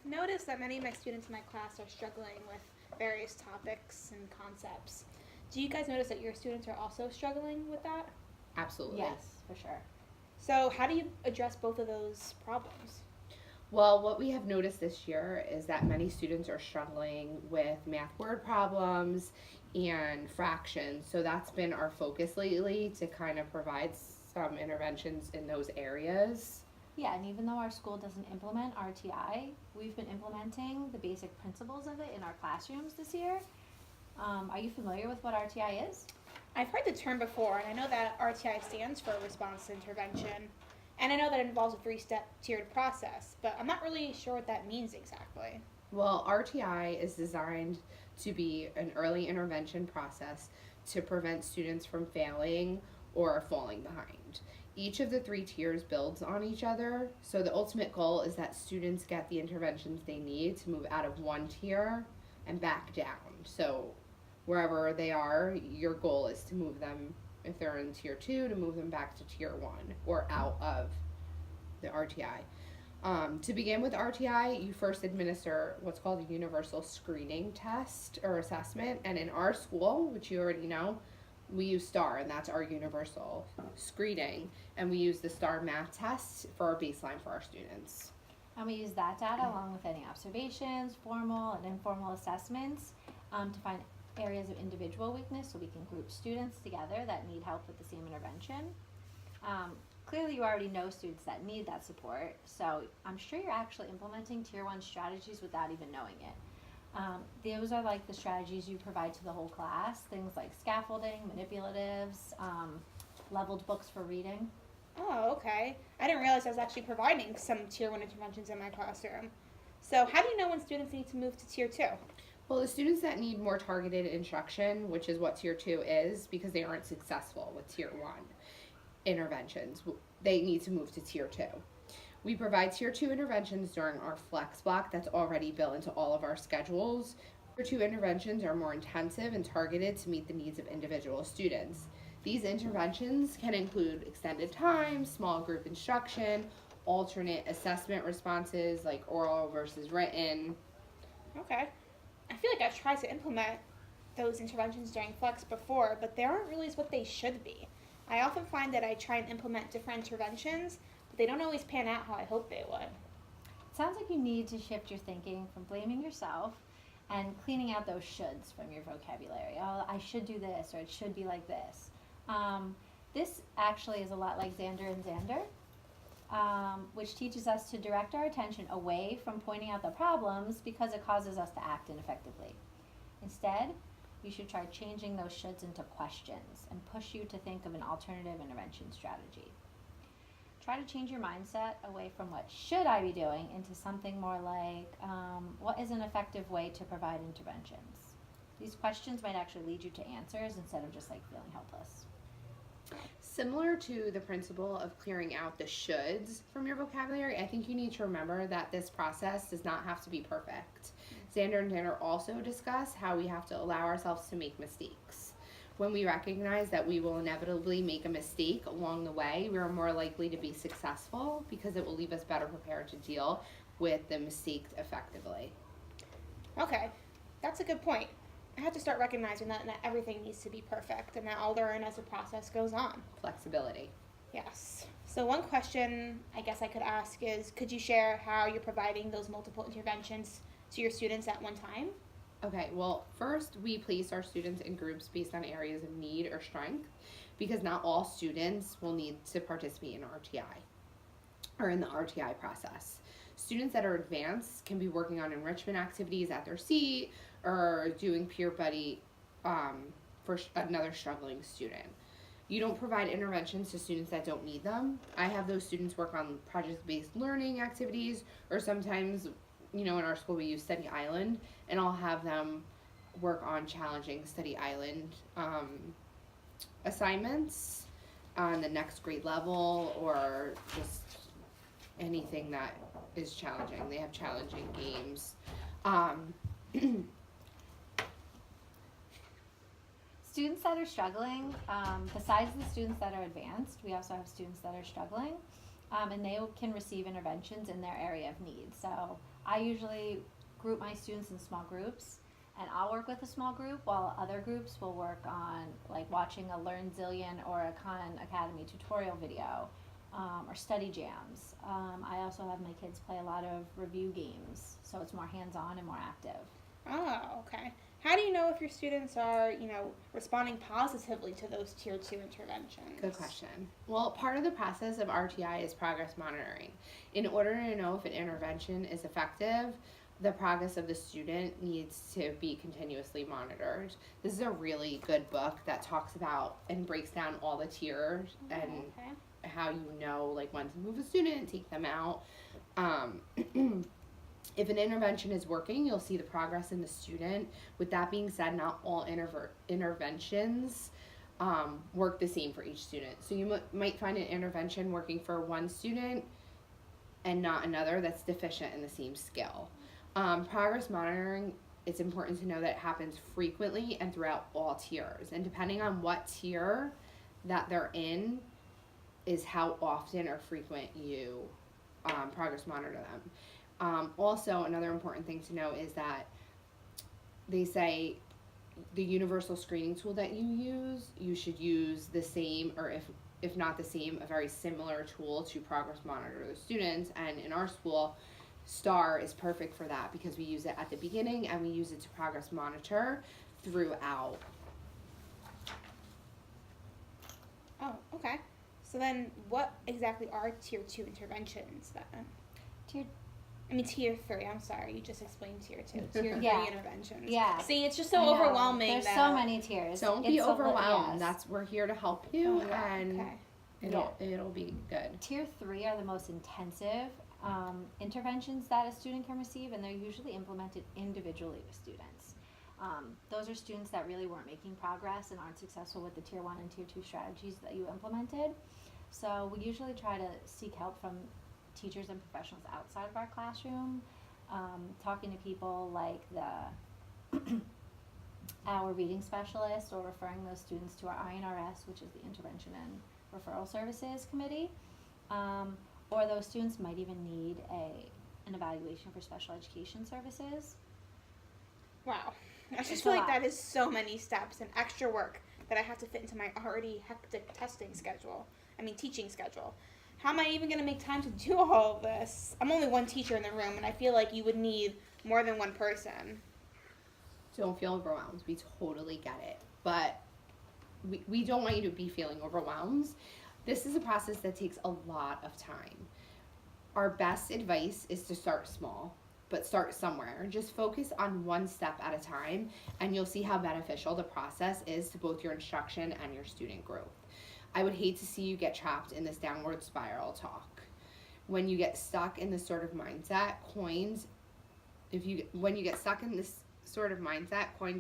noticed that many of my students in my class are struggling with various topics and concepts. Do you guys notice that your students are also struggling with that? Absolutely. Yes, for sure. So, how do you address both of those problems? Well, what we have noticed this year is that many students are struggling with math word problems and fractions. So that's been our focus lately to kind of provide some interventions in those areas. Yeah, and even though our school doesn't implement RTI, we've been implementing the basic principles of it in our classrooms this year. Are you familiar with what RTI is? I've heard the term before, and I know that RTI stands for response to intervention, and I know that it involves a three-step tiered process, but I'm not really sure what that means exactly. Well, RTI is designed to be an early intervention process to prevent students from failing or falling behind. Each of the three tiers builds on each other, so the ultimate goal is that students get the interventions they need to move out of one tier and back down. So wherever they are, your goal is to move them, if they're in tier 2, to move them back to tier 1 or out of the RTI. To begin with RTI, you first administer what's called a universal screening test or assessment. And in our school, which you already know, we use STAR, and that's our universal screening. And we use the STAR math test for our baseline for our students. And we use that data along with any observations, formal and informal assessments to find areas of individual weakness so we can group students together that need help with the same intervention. Clearly you already know students that need that support, so I'm sure you're actually implementing tier 1 strategies without even knowing it. Those are like the strategies you provide to the whole class, things like scaffolding, manipulatives, leveled books for reading. Oh, okay. I didn't realize I was actually providing some tier 1 interventions in my classroom. So, how do you know when students need to move to tier 2? Well, the students that need more targeted instruction, which is what tier 2 is, because they aren't successful with tier 1 interventions, they need to move to tier 2. We provide tier 2 interventions during our flex block that's already built into all of our schedules. Tier 2 interventions are more intensive and targeted to meet the needs of individual students. These interventions can include extended time, small group instruction, alternate assessment responses like oral versus written. Okay. I feel like I've tried to implement those interventions during flex before, but they aren't really what they should be. I often find that I try and implement different interventions, but they don't always pan out how I hope they would. It sounds like you need to shift your thinking from blaming yourself and cleaning out those shoulds from your vocabulary. Oh, I should do this, or it should be like this. This actually is a lot like Xander and Xander, which teaches us to direct our attention away from pointing out the problems because it causes us to act ineffectively. Instead, you should try changing those shoulds into questions and push you to think of an alternative intervention strategy. Try to change your mindset away from what should I be doing into something more like what is an effective way to provide interventions. These questions might actually lead you to answers instead of just like feeling helpless. Similar to the principle of clearing out the shoulds from your vocabulary, I think you need to remember that this process does not have to be perfect. Xander and Tanner also discuss how we have to allow ourselves to make mistakes. When we recognize that we will inevitably make a mistake along the way, we are more likely to be successful because it will leave us better prepared to deal with the mistakes effectively. Okay, that's a good point. I have to start recognizing that not everything needs to be perfect and that I'll learn as the process goes on. Flexibility. Yes. So one question I guess I could ask is, could you share how you're providing those multiple interventions to your students at one time? Okay, well, first we place our students in groups based on areas of need or strength because not all students will need to participate in RTI or in the RTI process. Students that are advanced can be working on enrichment activities at their seat or doing peer buddy for another struggling student. You don't provide interventions to students that don't need them. I have those students work on project-based learning activities, or sometimes, in our school we use Study Island, and I'll have them work on challenging Study Island assignments on the next grade level, or just anything that is challenging. They have challenging games. Students that are struggling, besides the students that are advanced, we also have students that are struggling. and they can receive interventions in their area of need. So I usually group my students in small groups, and I'll work with a small group while other groups will work on like watching a Learn Zillion or a Khan Academy tutorial video, or study jams. I also have my kids play a lot of review games, so it's more hands-on and more active. Oh, okay. How do you know if your students are, responding positively to those tier 2 interventions? Good question. Well, part of the process of RTI is progress monitoring. In order to know if an intervention is effective, the progress of the student needs to be continuously monitored. This is a really good book that talks about and breaks down all the tiers and Okay. how you know like when to move a student and take them out. If an intervention is working, you'll see the progress in the student. With that being said, not all interventions work the same for each student. So you might find an intervention working for one student and not another that's deficient in the same skill. Progress monitoring, it's important to know that it happens frequently and throughout all tiers. And depending on what tier that they're in is how often or frequent you progress monitor them. Also, another important thing to know is that they say the universal screening tool that you should use the same, or if not the same, a very similar tool to progress monitor the students. And in our school, STAR is perfect for that because we use it at the beginning and we use it to progress monitor throughout. Oh, okay. So then what exactly are tier 2 interventions then? Tier 3, I'm sorry, you just explained tier 2. Tier 3 Yeah. interventions. Yeah. See, it's just I so know. overwhelming. There's that so many tiers. Don't be It's so- overwhelmed. yes. We're here to help you, Oh, yeah, and okay. it'll be good. Tier 3 are the most intensive interventions that a student can receive, and they're usually implemented individually with students. Those are students that really weren't making progress and aren't successful with the tier 1 and tier 2 strategies that you implemented. So we usually try to seek help from teachers and professionals outside of our classroom, talking to people like our reading specialist, or referring those students to our INRS, which is the Intervention and Referral Services Committee. Or those students might even need an evaluation for special education services. Wow. I It's just a feel like lot. that is so many steps and extra work that I have to fit into my already hectic teaching schedule. How am I even going to make time to do all of this? I'm only one teacher in the room, and I feel like you would need more than one person. Don't feel overwhelmed. We totally get it. But we don't want you to be feeling overwhelmed. This is a process that takes a lot of time. Our best advice is to start small, but start somewhere. Just focus on one step at a time, and you'll see how beneficial the process is to both your instruction and your student growth. I would hate to see you get trapped in this downward spiral talk. When you get stuck in this sort of mindset coined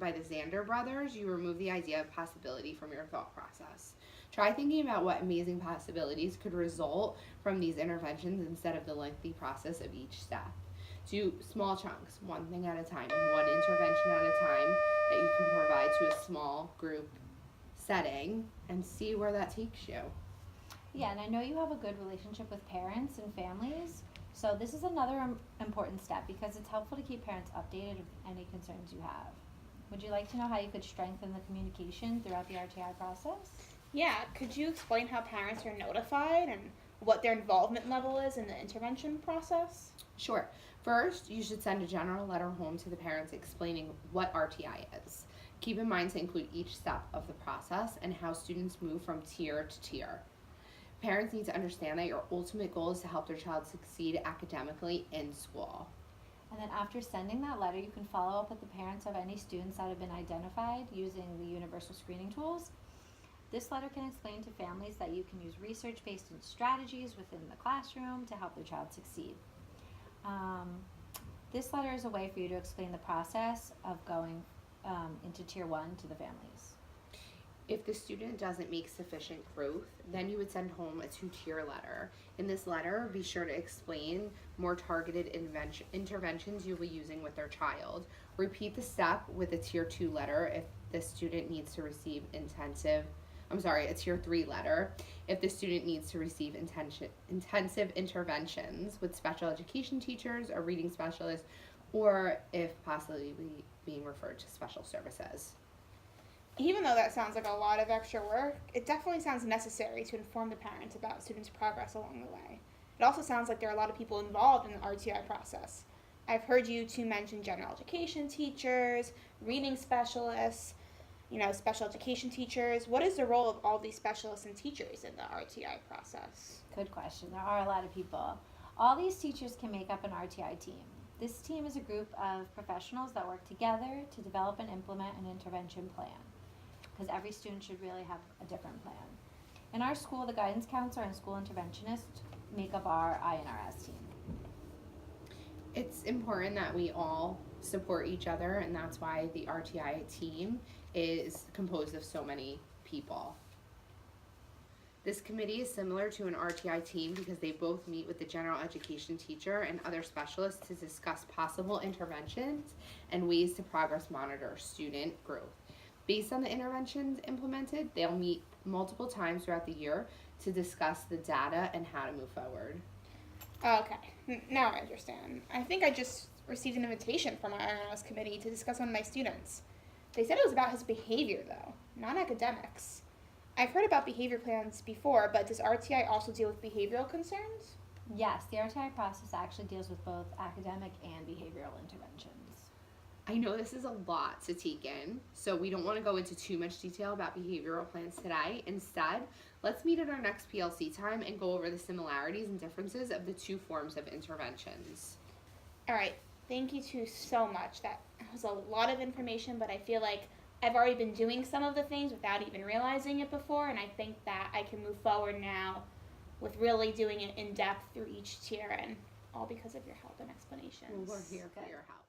by the Zander brothers, you remove the idea of possibility from your thought process. Try thinking about what amazing possibilities could result from these interventions instead of the lengthy process of each step. Do small chunks, one thing at a time, one intervention at a time that you can provide to a small group setting, and see where that takes you. Yeah, and I know you have a good relationship with parents and families, so this is another important step because it's helpful to keep parents updated with any concerns you have. Would you like to know how you could strengthen the communication throughout the RTI process? Yeah, could you explain how parents are notified and what their involvement level is in the intervention process? Sure. First, you should send a general letter home to the parents explaining what RTI is. Keep in mind to include each step of the process and how students move from tier to tier. Parents need to understand that your ultimate goal is to help their child succeed academically in school. And then after sending that letter, you can follow up with the parents of any students that have been identified using the universal screening tools. This letter can explain to families that you can use research-based strategies within the classroom to help their child succeed. This letter is a way for you to explain the process of going into tier 1 to the families. If the student doesn't make sufficient growth, then you would send home a 2-tier letter. In this letter, be sure to explain more targeted interventions you'll be using with their child. Repeat the step with a tier 2 letter if the student needs to receive intensive a tier 3 letter if the student needs to receive intensive interventions with special education teachers or reading specialists, or if possibly being referred to special services. Even though that sounds like a lot of extra work, it definitely sounds necessary to inform the parents about students' progress along the way. It also sounds like there are a lot of people involved in the RTI process. I've heard you two mention general education teachers, reading specialists, special education teachers. What is the role of all these specialists and teachers in the RTI process? Good question. There are a lot of people. All these teachers can make up an RTI team. This team is a group of professionals that work together to develop and implement an intervention plan, because every student should really have a different plan. In our school, the guidance counselor and school interventionist make up our INRS team. It's important that we all support each other, and that's why the RTI team is composed of so many people. This committee is similar to an RTI team because they both meet with the general education teacher and other specialists to discuss possible interventions and ways to progress monitor student growth. Based on the interventions implemented, they'll meet multiple times throughout the year to discuss the data and how to move forward. Okay, now I understand. I think I just received an invitation from our IRS committee to discuss one of my students. They said it was about his behavior, though, not academics. I've heard about behavior plans before, but does RTI also deal with behavioral concerns? Yes, the RTI process actually deals with both academic and behavioral interventions. I know this is a lot to take in, so we don't want to go into too much detail about behavioral plans today. Instead, let's meet at our next PLC time and go over the similarities and differences of the two forms of interventions. All right, thank you two so much. That was a lot of information, but I feel like I've already been doing some of the things without even realizing it before, and I think that I can move forward now with really doing it in depth through each tier, and all because of your help and explanations. We're here for your help.